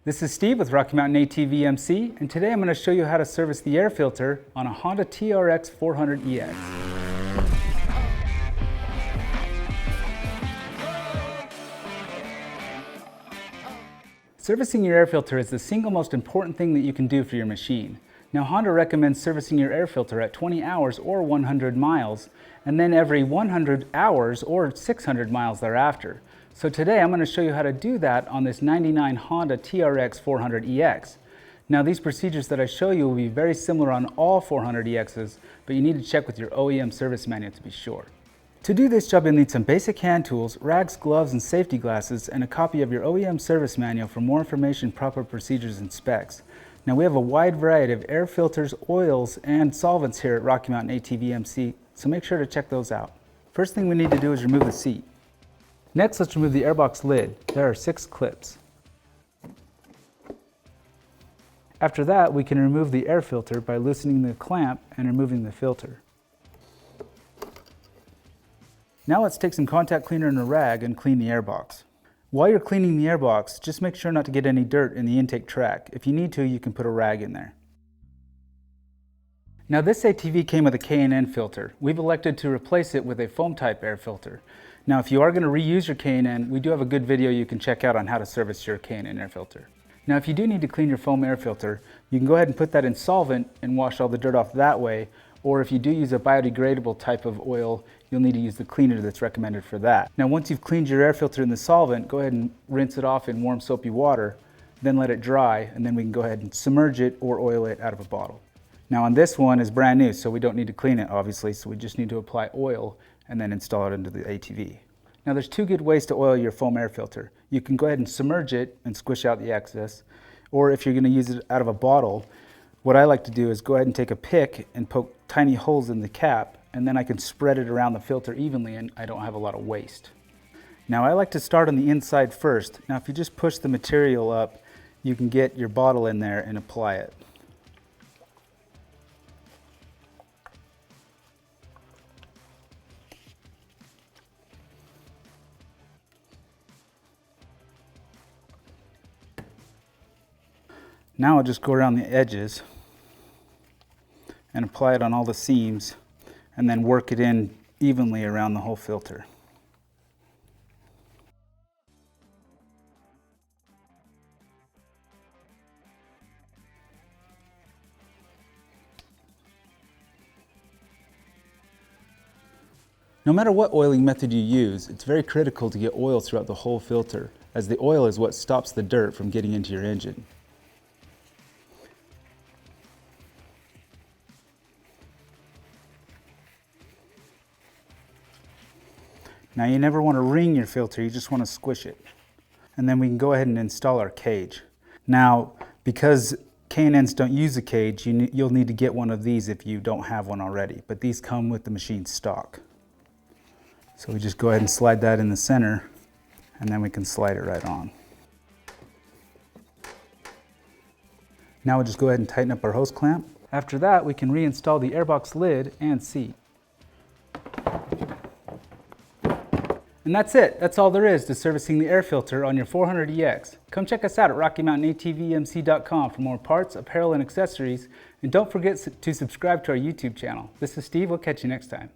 This is Steve with Rocky Mountain ATV MC, and today I'm going to show you how to service the air filter on a Honda TRX400EX. Servicing your air filter is the single most important thing that you can do for your machine. Now, Honda recommends servicing your air filter at 20 hours or 100 miles, and then every 100 hours or 600 miles thereafter. So today I'm going to show you how to do that on this 99 Honda TRX400EX. Now, these procedures that I show you will be very similar on all 400EXs, but you need to check with your OEM service manual to be sure. To do this job, you'll need some basic hand tools, rags, gloves, and safety glasses, and a copy of your OEM service manual for more information, proper procedures, and specs. Now, we have a wide variety of air filters, oils, and solvents here at Rocky Mountain ATV MC, so make sure to check those out. First thing we need to do is remove the seat. Next, let's remove the airbox lid. There are 6 clips. After that, we can remove the air filter by loosening the clamp and removing the filter. Now let's take some contact cleaner and a rag and clean the airbox. While you're cleaning the airbox, just make sure not to get any dirt in the intake track. If you need to, you can put a rag in there. Now, this ATV came with a K&N filter. We've elected to replace it with a foam type air filter. Now, if you are going to reuse your K&N, we do have a good video you can check out on how to service your K&N air filter. Now, if you do need to clean your foam air filter, you can go ahead and put that in solvent and wash all the dirt off that way. Or if you do use a biodegradable type of oil, you'll need to use the cleaner that's recommended for that. Now, once you've cleaned your air filter in the solvent, go ahead and rinse it off in warm soapy water, then let it dry, and then we can go ahead and submerge it or oil it out of a bottle. Now, on this one is brand new, so we don't need to clean it, obviously, so we just need to apply oil and then install it into the ATV. Now, there's 2 good ways to oil your foam air filter. You can go ahead and submerge it and squish out the excess, or if you're going to use it out of a bottle, what I like to do is go ahead and take a pick and poke tiny holes in the cap, and then I can spread it around the filter evenly and I don't have a lot of waste. Now, I like to start on the inside first. Now, if you just push the material up, you can get your bottle in there and apply it. Now I'll just go around the edges and apply it on all the seams and then work it in evenly around the whole filter. No matter what oiling method you use, it's very critical to get oil throughout the whole filter, as the oil is what stops the dirt from getting into your engine. Now, you never want to wring your filter, you just want to squish it. And then we can go ahead and install our cage. Now, because K&Ns don't use a cage, you'll need to get one of these if you don't have one already, but these come with the machine stock. So we just go ahead and slide that in the center, and then we can slide it right on. Now we'll just go ahead and tighten up our hose clamp. After that, we can reinstall the airbox lid and seat. And that's it. That's all there is to servicing the air filter on your 400EX. Come check us out at RockyMountainATVMC.com for more parts, apparel, and accessories. And don't forget to subscribe to our YouTube channel. This is Steve. We'll catch you next time.